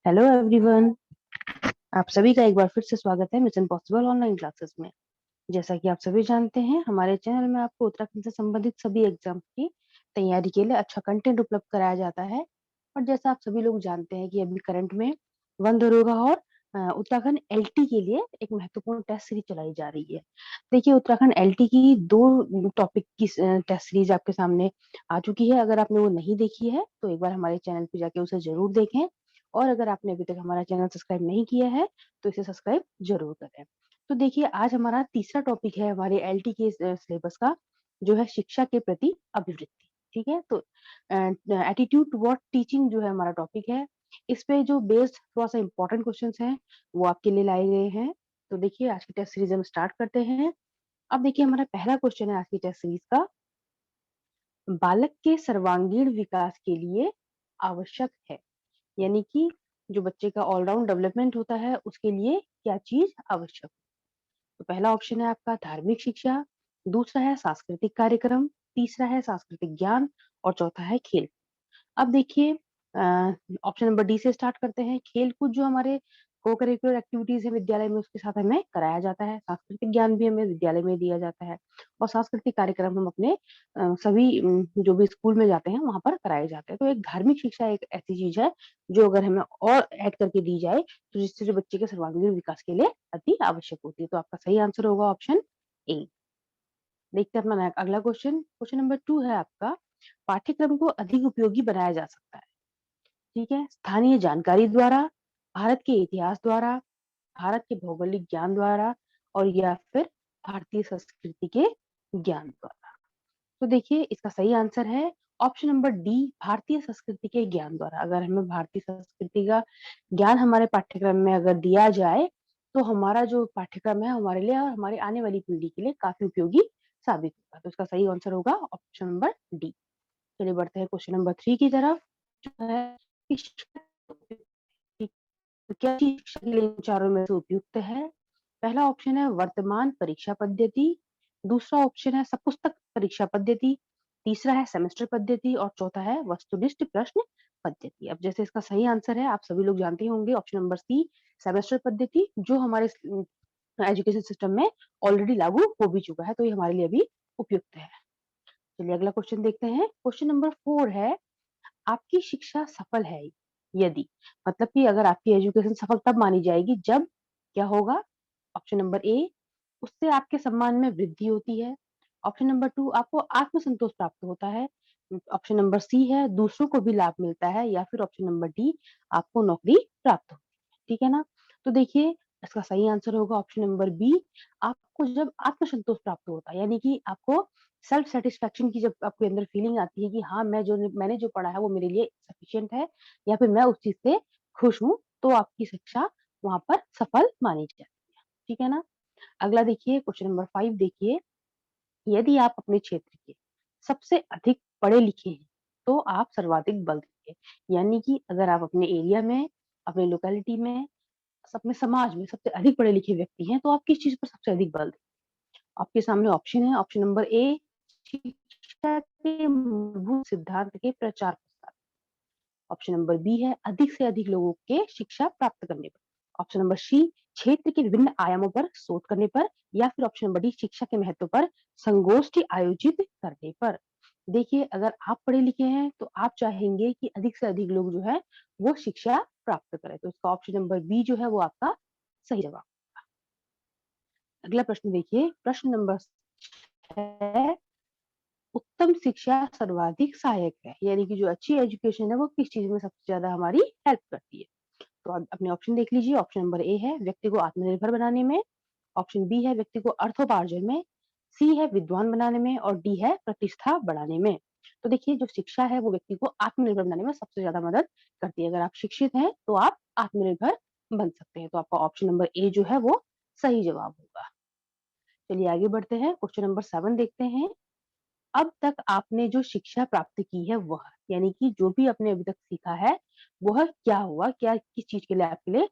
Hello everyone. आप सभी का एक बार फिर से स्वागत है मिशन पॉसिबल ऑनलाइन क्लासेस में। जैसा कि आप सभी जानते हैं, हमारे चैनल में आपको उत्तराखंड से संबंधित सभी एग्जाम की तैयारी के लिए अच्छा कंटेंट उपलब्ध कराया जाता है। और जैसा आप सभी लोग जानते हैं कि अभी करंट में वन दरोगा और उत्तराखंड एलटी के लिए एक महत्वपूर्ण टेस्ट सीरीज चलाई जा रही है। देखिए, उत्तराखंड एलटी की दो टॉपिक की टेस्ट सीरीज आपके सामने आ चुकी है। अगर आपने वो नहीं देखी है तो एक बार हमारे चैनल पे जाके उसे जरूर देखें। और अगर आपने अभी तक हमारा चैनल सब्सक्राइब नहीं किया है तो इसे सब्सक्राइब जरूर करें। तो देखिए, आज हमारा तीसरा टॉपिक है हमारे एलटी के सिलेबस का, जो है शिक्षा के प्रति अभिवृत्ति। ठीक है, तो एटीट्यूड टुवर्ड टीचिंग जो है हमारा टॉपिक है। इस पे जो बेस्ड थोड़ा सा इंपॉर्टेंट क्वेश्चंस हैं वो आपके लिए लाए गए हैं। तो देखिए, आज की टेस्ट सीरीज हम स्टार्ट करते हैं। अब देखिए, हमारा पहला क्वेश्चन है आज की टेस्ट सीरीज का, बालक के सर्वांगीण विकास के लिए आवश्यक है। यानी कि जो बच्चे का ऑलराउंड डेवलपमेंट होता है उसके लिए क्या चीज आवश्यक। तो पहला ऑप्शन है आपका धार्मिक शिक्षा, दूसरा है सांस्कृतिक कार्यक्रम, तीसरा है सांस्कृतिक ज्ञान और चौथा है खेल। अब देखिए, ऑप्शन नंबर डी से स्टार्ट करते हैं। खेल कूद जो हमारे को करिकुलर एक्टिविटीज है विद्यालय में, उसके साथ हमें कराया जाता है। सांस्कृतिक ज्ञान भी हमें विद्यालय में दिया जाता है। और सांस्कृतिक कार्यक्रम हम अपने सभी जो भी स्कूल में जाते हैं वहां पर कराए जाते हैं। तो एक धार्मिक शिक्षा एक ऐसी चीज है जो अगर हमें और ऐड करके दी जाए तो जिससे जो बच्चे के सर्वांगीण विकास के लिए अति आवश्यक होती है। तो आपका सही आंसर होगा ऑप्शन ए। देखते हैं अपना अगला क्वेश्चन। क्वेश्चन नंबर 2 है आपका, पाठ्यक्रम को अधिक उपयोगी बनाया जा सकता है। ठीक है, स्थानीय जानकारी द्वारा, भारत के इतिहास द्वारा, भारत के भौगोलिक ज्ञान द्वारा और या फिर भारतीय संस्कृति के ज्ञान द्वारा। तो देखिए, इसका सही आंसर है ऑप्शन नंबर डी, भारतीय संस्कृति के ज्ञान द्वारा। अगर हमें भारतीय संस्कृति का ज्ञान हमारे पाठ्यक्रम में अगर दिया जाए तो हमारा जो पाठ्यक्रम है हमारे लिए और हमारी आने वाली पीढ़ी के लिए काफी उपयोगी साबित होगा। तो इसका सही आंसर होगा ऑप्शन नंबर डी। चलिए बढ़ते हैं क्वेश्चन नंबर 3 की तरफ, जो है कि तो क्या चीज शिक्षा के लिए इन चारों में से उपयुक्त है। पहला ऑप्शन है वर्तमान परीक्षा पद्धति, दूसरा ऑप्शन है सपुस्तक परीक्षा पद्धति, तीसरा है सेमेस्टर पद्धति और चौथा है वस्तुनिष्ठ प्रश्न पद्धति। अब जैसे इसका सही आंसर है, आप सभी लोग जानते होंगे, ऑप्शन नंबर सी, सेमेस्टर पद्धति, जो हमारे एजुकेशन सिस्टम में ऑलरेडी लागू हो भी चुका है, तो ये हमारे लिए अभी उपयुक्त है। चलिए अगला क्वेश्चन देखते हैं। क्वेश्चन नंबर 4 है, आपकी शिक्षा सफल है यदि, मतलब कि अगर आपकी एजुकेशन सफल तब मानी जाएगी जब क्या होगा। ऑप्शन नंबर ए, उससे आपके सम्मान में वृद्धि होती है। ऑप्शन नंबर 2, आपको आत्मसंतोष प्राप्त होता है। ऑप्शन नंबर सी है दूसरों को भी लाभ मिलता है, या फिर ऑप्शन नंबर डी, आपको नौकरी प्राप्त होती है। ठीक है ना। तो देखिए, इसका सही आंसर होगा ऑप्शन नंबर बी, आपको जब आत्मसंतोष प्राप्त होता है, यानी कि आपको सेल्फ सेटिस्फेक्शन की जब आपके अंदर फीलिंग आती है कि हाँ, मैंने जो पढ़ा है वो मेरे लिए सफिशिएंट है, या फिर मैं उस चीज से खुश हूँ, तो आपकी शिक्षा वहां पर सफल मानी जाती है। ठीक है ना। अगला देखिए, क्वेश्चन नंबर 5 देखिए, यदि आप अपने क्षेत्र के सबसे अधिक पढ़े लिखे हैं तो आप सर्वाधिक बल देंगे। यानी कि अगर आप अपने एरिया में, अपने लोकेलिटी में, अपने समाज में सबसे अधिक पढ़े लिखे व्यक्ति हैं तो आप किस चीज पर सबसे अधिक बल देंगे। आपके सामने ऑप्शन है। ऑप्शन नंबर ए, शिक्षा के मूलभूत सिद्धांत के प्रचार प्रसार। ऑप्शन नंबर बी है अधिक से अधिक लोगों के शिक्षा प्राप्त करने पर। ऑप्शन नंबर सी, क्षेत्र के विभिन्न आयामों पर शोध करने पर, या फिर ऑप्शन नंबर डी, शिक्षा के महत्व पर संगोष्ठी आयोजित करने पर। देखिए, अगर आप पढ़े लिखे हैं तो आप चाहेंगे कि अधिक से अधिक लोग जो है वो शिक्षा प्राप्त करें। तो इसका ऑप्शन नंबर बी जो है वो आपका सही जवाब। अगला प्रश्न देखिए, प्रश्न नंबर है, उत्तम शिक्षा सर्वाधिक सहायक है। यानी कि जो अच्छी एजुकेशन है वो किस चीज में सबसे ज्यादा हमारी हेल्प करती है। तो आप अपने ऑप्शन देख लीजिए। ऑप्शन नंबर ए है व्यक्ति को आत्मनिर्भर बनाने में, ऑप्शन बी है व्यक्ति को अर्थोपार्जन में, सी है विद्वान बनाने में और डी है प्रतिष्ठा बढ़ाने में। तो देखिए, जो शिक्षा है वो व्यक्ति को आत्मनिर्भर बनाने में सबसे ज्यादा मदद करती है। अगर आप शिक्षित हैं तो आप आत्मनिर्भर बन सकते हैं। तो आपका ऑप्शन नंबर ए जो है वो सही जवाब होगा। चलिए आगे बढ़ते हैं। क्वेश्चन नंबर 7 देखते हैं। अब तक आपने जो शिक्षा प्राप्त की है वह, यानी कि जो भी आपने अभी तक सीखा है वह क्या हुआ, क्या किस चीज के लिए आपके लिए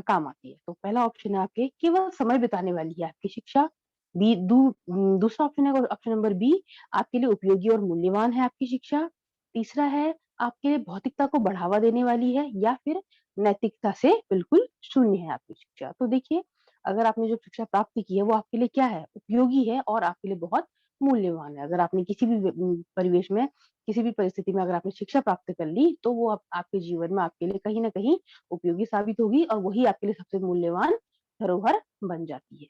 काम आती है। तो पहला ऑप्शन है आपके केवल समय बिताने वाली है आपकी शिक्षा। दूसरा ऑप्शन है ऑप्शन नंबर बी, आपके लिए उपयोगी और मूल्यवान है आपकी शिक्षा। तीसरा है आपके लिए भौतिकता को बढ़ावा देने वाली है या फिर नैतिकता से बिल्कुल शून्य है आपकी शिक्षा। तो देखिए, अगर आपने जो शिक्षा प्राप्त की है वो आपके लिए क्या है? उपयोगी है और आपके लिए बहुत मूल्यवान है। अगर आपने किसी भी परिवेश में, किसी भी परिस्थिति में अगर आपने शिक्षा प्राप्त कर ली, तो वो आपके जीवन में आपके लिए कहीं न कहीं उपयोगी साबित होगी और वही आपके लिए सबसे मूल्यवान धरोहर बन जाती है।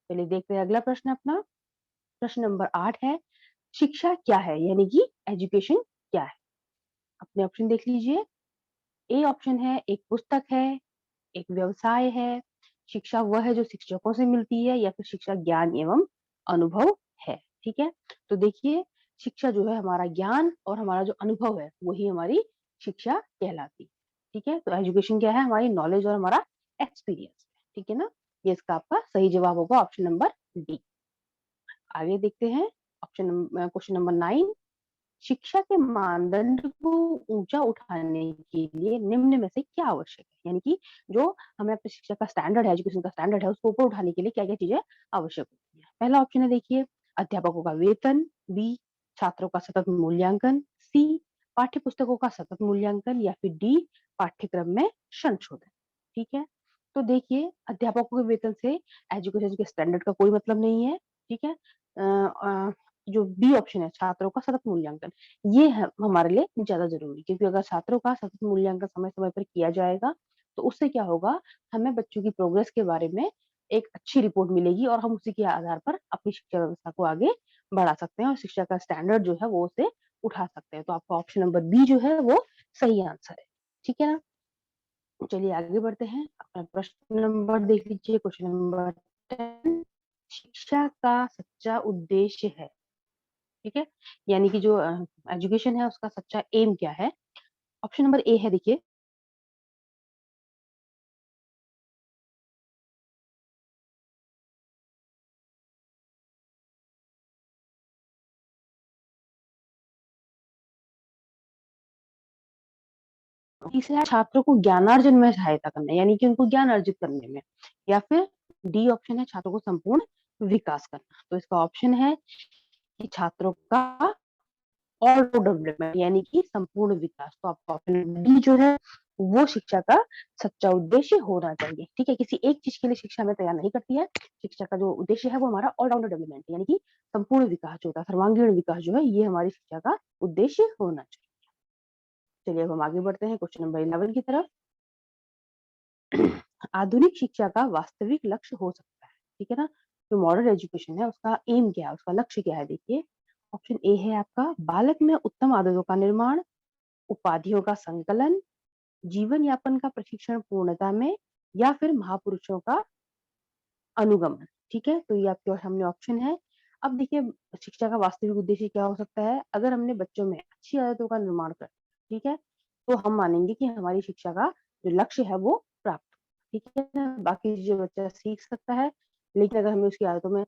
चलिए देखते हैं अगला प्रश्न अपना। प्रश्न नंबर 8 है, शिक्षा क्या है? यानी कि एजुकेशन क्या है? अपने ऑप्शन देख लीजिए। ए ऑप्शन है एक पुस्तक है, एक व्यवसाय है, शिक्षा वह है जो शिक्षकों से मिलती है या फिर शिक्षा ज्ञान एवं अनुभव है। ठीक है? तो देखिए, शिक्षा जो है हमारा ज्ञान और हमारा जो अनुभव है वही हमारी शिक्षा कहलाती है। ठीक है? तो एजुकेशन क्या है? हमारी नॉलेज और हमारा एक्सपीरियंस। ठीक है ना? ये इसका आपका सही जवाब होगा ऑप्शन नंबर डी। आगे देखते हैं क्वेश्चन नंबर 9। शिक्षा के मानदंड को ऊंचा उठाने के लिए निम्न में से क्या आवश्यक है? यानी कि जो हमें अपनी शिक्षा का स्टैंडर्ड है, एजुकेशन का स्टैंडर्ड है, उसको ऊपर उठाने के लिए क्या क्या चीजें आवश्यक होती है? पहला ऑप्शन है देखिए, अध्यापकों का वेतन। बी, छात्रों का सतत मूल्यांकन। सी, पाठ्य पुस्तकों का सतत मूल्यांकन। या फिर डी, पाठ्यक्रम में संशोधन। ठीक है? तो देखिए, अध्यापकों के वेतन से एजुकेशन के स्टैंडर्ड का कोई मतलब नहीं है। ठीक है? जो बी ऑप्शन है, छात्रों का सतत मूल्यांकन, ये है हमारे लिए ज्यादा जरूरी, क्योंकि अगर छात्रों का सतत मूल्यांकन समय समय पर किया जाएगा तो उससे क्या होगा, हमें बच्चों की प्रोग्रेस के बारे में एक अच्छी रिपोर्ट मिलेगी और हम उसी के आधार पर अपनी शिक्षा व्यवस्था को आगे बढ़ा सकते हैं और शिक्षा का स्टैंडर्ड जो है वो उसे उठा सकते हैं। तो आपका ऑप्शन नंबर बी जो है वो सही आंसर है। ठीक है ना? चलिए आगे बढ़ते हैं। अपना प्रश्न नंबर देख लीजिए, क्वेश्चन नंबर 10। शिक्षा का सच्चा उद्देश्य है। ठीक है? यानी कि जो एजुकेशन है उसका सच्चा एम क्या है? ऑप्शन नंबर ए है देखिए, तीसरा है छात्रों को ज्ञानार्जन में सहायता करना, यानी कि उनको ज्ञान अर्जित करने में। या फिर डी ऑप्शन है छात्रों को संपूर्ण विकास करना। तो इसका ऑप्शन है कि छात्रों का ऑल डेवलपमेंट, यानी कि संपूर्ण विकास। तो आपका ऑप्शन डी जो है वो शिक्षा का सच्चा उद्देश्य होना चाहिए। ठीक है? किसी एक चीज के लिए शिक्षा हमें तैयार नहीं करती है। शिक्षा का जो उद्देश्य है वो हमारा ऑलराउंडर डेवलपमेंट, यानी कि संपूर्ण विकास जो होता है, सर्वांगीण विकास जो है, ये हमारी शिक्षा का उद्देश्य होना चाहिए। चलिए अब हम आगे बढ़ते हैं क्वेश्चन नंबर 11 की तरफ। आधुनिक शिक्षा का वास्तविक लक्ष्य हो सकता है। ठीक है ना? जो मॉडर्न एजुकेशन है उसका एम क्या है, उसका लक्ष्य क्या है? देखिए, ऑप्शन ए है आपका, बालक में उत्तम आदतों का निर्माण, उपाधियों का संकलन, जीवन यापन का प्रशिक्षण पूर्णता में, या फिर महापुरुषों का अनुगमन। ठीक है? तो ये आपके सामने ऑप्शन है। अब देखिए, शिक्षा का वास्तविक उद्देश्य क्या हो सकता है? अगर हमने बच्चों में अच्छी आदतों का निर्माण कर, ठीक है, तो हम मानेंगे कि हमारी शिक्षा का जो लक्ष्य है वो प्राप्त हुआ। ठीक है ना? बाकी जो बच्चा सीख सकता है, लेकिन अगर हमें उसकी आदतों में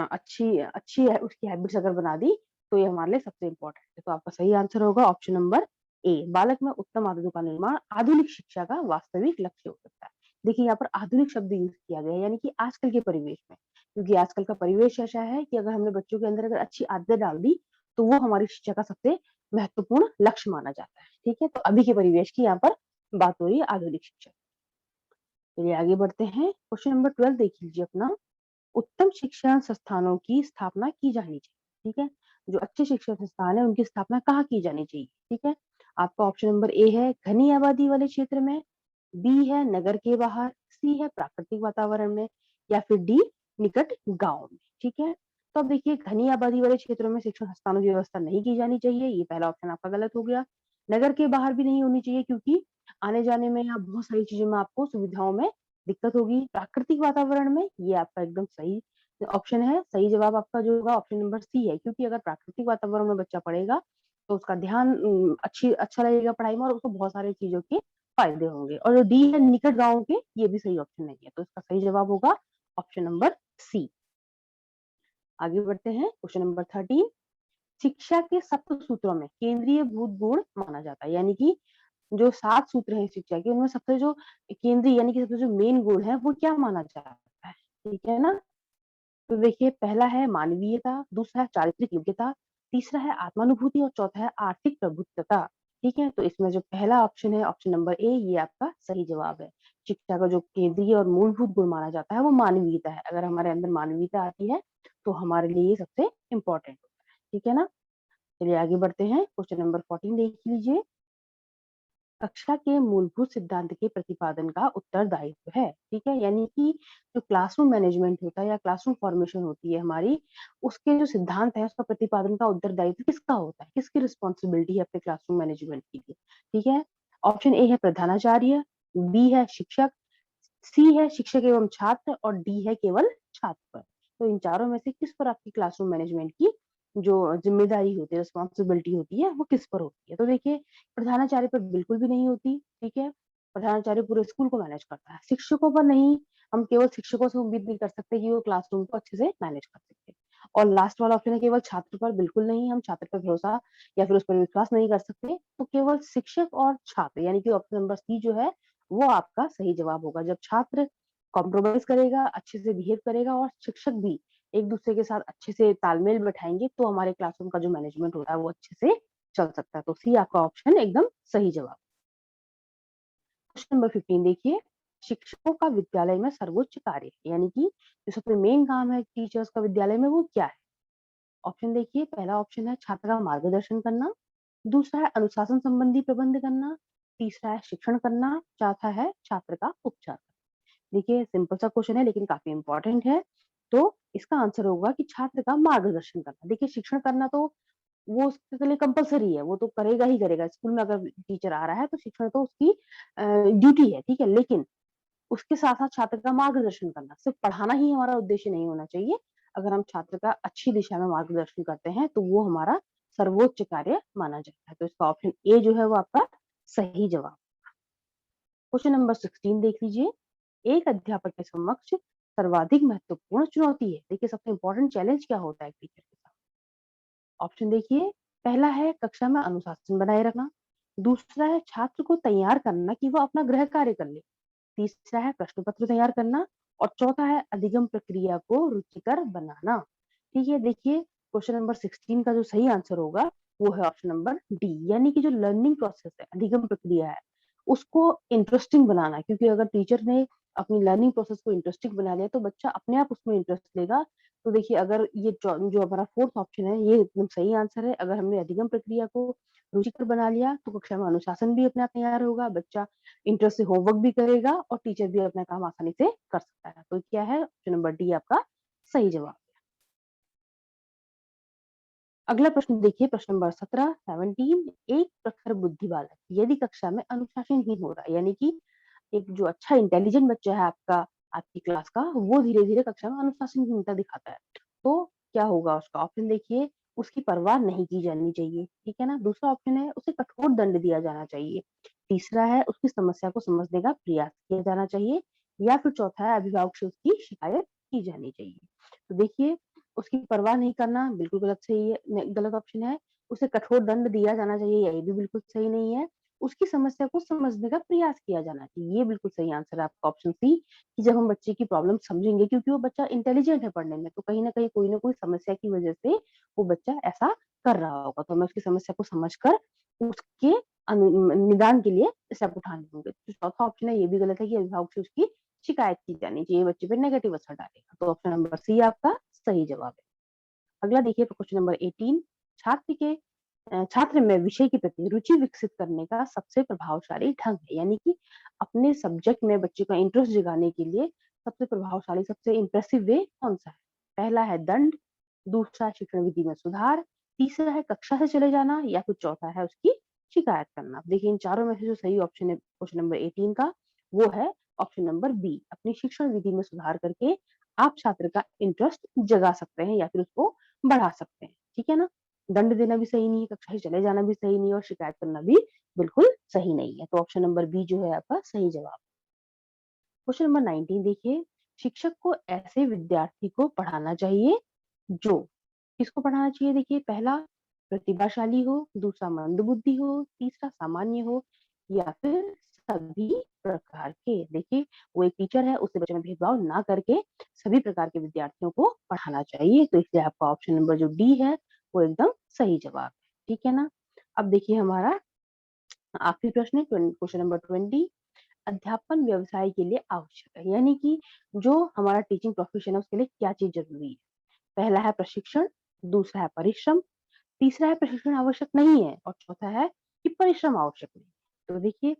अच्छी अच्छी उसकी हैबिट्स अगर बना दी, तो ये हमारे लिए सबसे इम्पोर्टेंट है। तो आपका सही आंसर होगा ऑप्शन नंबर ए, बालक में उत्तम आदतों का निर्माण आधुनिक शिक्षा का वास्तविक लक्ष्य हो सकता है। देखिए, यहाँ पर आधुनिक शब्द यूज किया गया है, यानी कि आजकल के परिवेश में, क्योंकि आजकल का परिवेश ऐसा है कि अगर हमने बच्चों के अंदर अगर अच्छी आदतें डाल दी, तो वो हमारी शिक्षा का सबसे महत्वपूर्ण लक्ष्य माना जाता है। ठीक है? तो अभी के परिवेश की यहाँ पर बात हो रही है, आधुनिक शिक्षा। चलिए आगे बढ़ते हैं। क्वेश्चन नंबर 12 देख लीजिए अपना। उत्तम शिक्षण संस्थानों की स्थापना की जानी चाहिए। ठीक है? जो अच्छे शिक्षण संस्थान है उनकी स्थापना कहाँ की जानी चाहिए? ठीक है? आपका ऑप्शन नंबर ए है घनी आबादी वाले क्षेत्र में, बी है नगर के बाहर, सी है प्राकृतिक वातावरण में, या फिर डी निकट गांव में। ठीक है? तो अब देखिए, घनी आबादी वाले क्षेत्रों में शिक्षण संस्थानों की व्यवस्था नहीं की जानी चाहिए, ये पहला ऑप्शन आपका गलत हो गया। नगर के बाहर भी नहीं होनी चाहिए, क्योंकि आने जाने में या बहुत सारी चीजों में आपको सुविधाओं में दिक्कत होगी। प्राकृतिक वातावरण में, ये आपका एकदम सही ऑप्शन है। सही जवाब आपका जो होगा ऑप्शन नंबर सी है, क्योंकि अगर प्राकृतिक वातावरण में बच्चा पढ़ेगा तो उसका ध्यान अच्छा रहेगा पढ़ाई में और उसको बहुत सारी चीजों के फायदे होंगे। और जो डी है निकट गांव के, ये भी सही ऑप्शन नहीं है, तो इसका सही जवाब होगा ऑप्शन नंबर सी। आगे बढ़ते हैं क्वेश्चन नंबर 13। शिक्षा के सप्त सूत्रों में केंद्रीय भूत गुण माना जाता है, यानी कि जो 7 सूत्र हैं शिक्षा के, उनमें सबसे जो केंद्रीय यानी कि सबसे जो मेन गुण है वो क्या माना जाता है? ठीक है ना? तो देखिए, पहला है मानवीयता, दूसरा है चारित्रिक योग्यता, तीसरा है आत्मानुभूति और चौथा है आर्थिक प्रभुत्वता। ठीक है, तो इसमें जो पहला ऑप्शन है, ऑप्शन नंबर ए, ये आपका सही जवाब है। शिक्षा का जो केंद्रीय और मूलभूत गुण माना जाता है वो मानवीयता है। अगर हमारे अंदर मानवीयता आती है तो हमारे लिए ये सबसे इम्पोर्टेंट होता है। ठीक है ना, चलिए आगे बढ़ते हैं। क्वेश्चन नंबर 14 देख लीजिए। कक्षा के मूलभूत सिद्धांत के प्रतिपादन का उत्तरदायित्व है। ठीक है, यानी कि जो क्लासरूम मैनेजमेंट होता है या क्लासरूम फॉर्मेशन होती है हमारी, उसके जो सिद्धांत है उसका प्रतिपादन का उत्तरदायित्व किसका होता है, किसकी रिस्पॉन्सिबिलिटी है अपने क्लासरूम मैनेजमेंट के लिए। ठीक है, ऑप्शन ए है प्रधानाचार्य, बी है शिक्षक, सी है शिक्षक एवं छात्र और डी है केवल छात्र पर। तो इन चारों में से किस पर आपकी क्लासरूम मैनेजमेंट की जो जिम्मेदारी होती है, रिस्पॉन्सिबिलिटी होती है, वो किस पर होती है। तो देखिए, प्रधानाचार्य पर बिल्कुल भी नहीं होती। ठीक है, प्रधानाचार्य पूरे स्कूल को मैनेज करता है, शिक्षकों पर नहीं। हम केवल शिक्षकों से उम्मीद नहीं कर सकते कि वो क्लासरूम को अच्छे से मैनेज कर सकते। और लास्ट वाला ऑप्शन है केवल छात्र पर, बिल्कुल नहीं, हम छात्र पर भरोसा या फिर उस पर विश्वास नहीं कर सकते। तो केवल शिक्षक और छात्र, यानी कि ऑप्शन नंबर सी जो है वो आपका सही जवाब होगा। जब छात्र कॉम्प्रोमाइज करेगा, अच्छे से बिहेव करेगा और शिक्षक भी एक दूसरे के साथ अच्छे से तालमेल बैठाएंगे, तो हमारे क्लासरूम का जो मैनेजमेंट होता है वो अच्छे से चल सकता है। तो सी आपका ऑप्शन एकदम सही जवाब। क्वेश्चन नंबर 15 देखिए। शिक्षकों का विद्यालय में सर्वोच्च कार्य, यानी कि जो सबसे मेन काम है टीचर्स का विद्यालय में, वो क्या है। ऑप्शन देखिए, पहला ऑप्शन है छात्र का मार्गदर्शन करना, दूसरा है अनुशासन संबंधी प्रबंध करना, तीसरा है शिक्षण करना, चौथा है छात्र का उपचार। देखिए, सिंपल सा क्वेश्चन है लेकिन काफी इंपॉर्टेंट है। तो इसका आंसर होगा कि छात्र का मार्गदर्शन करना। देखिए, शिक्षण करना तो वो उसके लिए कंपलसरी है, वो तो करेगा ही करेगा। स्कूल में अगर टीचर आ रहा है तो शिक्षण तो उसकी ड्यूटी है। ठीक है, लेकिन उसके साथ साथ छात्र का मार्गदर्शन करना, सिर्फ पढ़ाना ही हमारा उद्देश्य नहीं होना चाहिए। अगर हम छात्र का अच्छी दिशा में मार्गदर्शन करते हैं तो वो हमारा सर्वोच्च कार्य माना जाता है। तो इसका ऑप्शन ए जो है वो आपका सही जवाब। क्वेश्चन नंबर 16 देख लीजिए। एक अध्यापक के समक्ष सर्वाधिक महत्वपूर्ण चुनौती है। देखिए, सबसे इंपॉर्टेंट चैलेंज क्या होता है टीचर के साथ। ऑप्शन देखिए, पहला है कक्षा में अनुशासन बनाए रखना, दूसरा है छात्र को तैयार करना कि वो अपना गृह कार्य कर ले, तीसरा है प्रश्न पत्र तैयार करना और चौथा है अधिगम प्रक्रिया को रुचिकर बनाना। ठीक है, देखिए क्वेश्चन नंबर 16 का जो सही आंसर होगा वो है ऑप्शन नंबर डी, यानी कि जो लर्निंग प्रोसेस है, अधिगम प्रक्रिया है, उसको इंटरेस्टिंग बनाना। क्योंकि अगर टीचर ने अपनी लर्निंग प्रोसेस को इंटरेस्टिंग बना लिया तो बच्चा अपने आप उसमें इंटरेस्ट लेगा। तो देखिए, अगर ये जो हमारा फोर्थ ऑप्शन है ये एकदम सही आंसर है। अगर हमने अधिगम प्रक्रिया को रुचिकर बना लिया तो कक्षा में अनुशासन भी अपने आप तैयार होगा, बच्चा इंटरेस्ट से होमवर्क भी करेगा और टीचर भी अपना काम आसानी से कर सकता है। तो क्या है, ऑप्शन नंबर डी आपका सही जवाब। अगला प्रश्न देखिए, प्रश्न नंबर 17 एक प्रखर बुद्धि बालक यदि कक्षा में अनुशासनहीन हो रहा है, यानी कि एक जो अच्छा इंटेलिजेंट बच्चा है आपका, आपकी क्लास का, वो धीरे धीरे कक्षा में अनुशासनहीनता दिखाता है, तो क्या होगा उसका। ऑप्शन देखिए, उसकी परवाह नहीं की जानी चाहिए। ठीक है ना, दूसरा ऑप्शन है उसे कठोर दंड दिया जाना चाहिए, तीसरा है उसकी समस्या को समझने का प्रयास किया जाना चाहिए, या फिर चौथा है अभिभावक से उसकी शिकायत की जानी चाहिए। तो देखिए, उसकी परवाह नहीं करना बिल्कुल गलत सही है, गलत ऑप्शन है। उसे कठोर दंड दिया जाना चाहिए, ये भी बिल्कुल सही नहीं है। उसकी समस्या को समझने का प्रयास किया जाना चाहिए, ये बिल्कुल सही आंसर है आपका ऑप्शन सी, कि जब हम बच्चे की प्रॉब्लम समझेंगे, क्योंकि वो बच्चा इंटेलिजेंट है पढ़ने में, तो कहीं ना कहीं कोई ना कोई समस्या की वजह से वो बच्चा ऐसा कर रहा होगा, तो हमें उसकी समस्या को समझकर उसके निदान के लिए स्टेप उठाने होंगे। तो चौथा ऑप्शन है ये भी गलत है कि अभिभावक से उसकी शिकायत की जानी चाहिए, बच्चे पे नेगेटिव असर डालेगा। तो ऑप्शन नंबर सी आपका सही जवाब है। अगला देखिए, क्वेश्चन नंबर 18। छात्र में विषय के प्रति रुचि विकसित करने का सबसे प्रभावशाली ढंग है, यानी कि अपने सब्जेक्ट में बच्चे का इंटरेस्ट जगाने के लिए सबसे प्रभावशाली, सबसे इंप्रेसिव वे कौन सा है। पहला है दंड, दूसरा है शिक्षण विधि में सुधार, तीसरा है कक्षा से चले जाना, या फिर चौथा है उसकी शिकायत करना। देखिए, इन चारों में से जो सही ऑप्शन है क्वेश्चन नंबर 18 का, वो है ऑप्शन नंबर बी। अपनी शिक्षण विधि में सुधार करके आप छात्र का इंटरेस्ट जगा सकते हैं या फिर उसको बढ़ा सकते हैं। ठीक है ना, दंड देना भी सही नहीं है, कक्षा से चले जाना भी सही नहीं है और शिकायत करना भी बिल्कुल सही नहीं है। तो ऑप्शन नंबर बी जो है आपका सही जवाब। क्वेश्चन नंबर 19 देखिए। शिक्षक को ऐसे विद्यार्थी को पढ़ाना चाहिए जो, किसको पढ़ाना चाहिए, देखिए पहला प्रतिभाशाली हो, दूसरा मंदबुद्धि हो, तीसरा सामान्य हो, या फिर सभी प्रकार के। देखिए, वो एक टीचर है, उससे बच्चे में भेदभाव ना करके सभी प्रकार के विद्यार्थियों को पढ़ाना चाहिए। तो इसलिए आपका ऑप्शन नंबर जो डी है वो एकदम सही जवाब है। ठीक है ना? अब देखिए हमारा आखिरी प्रश्न है, क्वेश्चन नंबर 20। अध्यापन व्यवसाय के लिए आवश्यक है, यानी कि जो हमारा टीचिंग प्रोफेशन है उसके लिए क्या चीज जरूरी है। पहला है प्रशिक्षण, दूसरा है परिश्रम, तीसरा है प्रशिक्षण आवश्यक नहीं है और चौथा है कि परिश्रम आवश्यक नहीं। तो देखिए,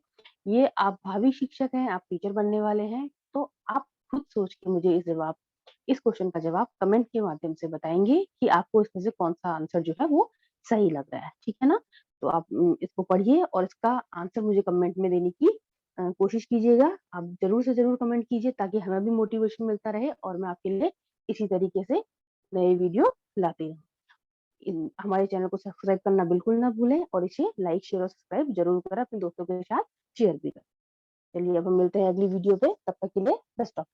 ये आप भावी शिक्षक हैं, आप टीचर बनने वाले हैं, तो आप खुद सोच के मुझे इस क्वेश्चन का जवाब कमेंट के माध्यम से बताएंगे कि आपको इसमें से कौन सा आंसर जो है वो सही लग रहा है। ठीक है ना? तो आप इसको पढ़िए और इसका आंसर मुझे कमेंट में देने की कोशिश कीजिएगा। आप जरूर से जरूर कमेंट कीजिए ताकि हमें भी मोटिवेशन मिलता रहे और मैं आपके लिए इसी तरीके से नए वीडियो लाती रहूँ। हमारे चैनल को सब्सक्राइब करना बिल्कुल ना भूलें और इसे लाइक शेयर और सब्सक्राइब जरूर करें, अपने दोस्तों के साथ शेयर भी करें। चलिए अब हम मिलते हैं अगली वीडियो पे, तब तक के लिए बेस्ट ऑफ।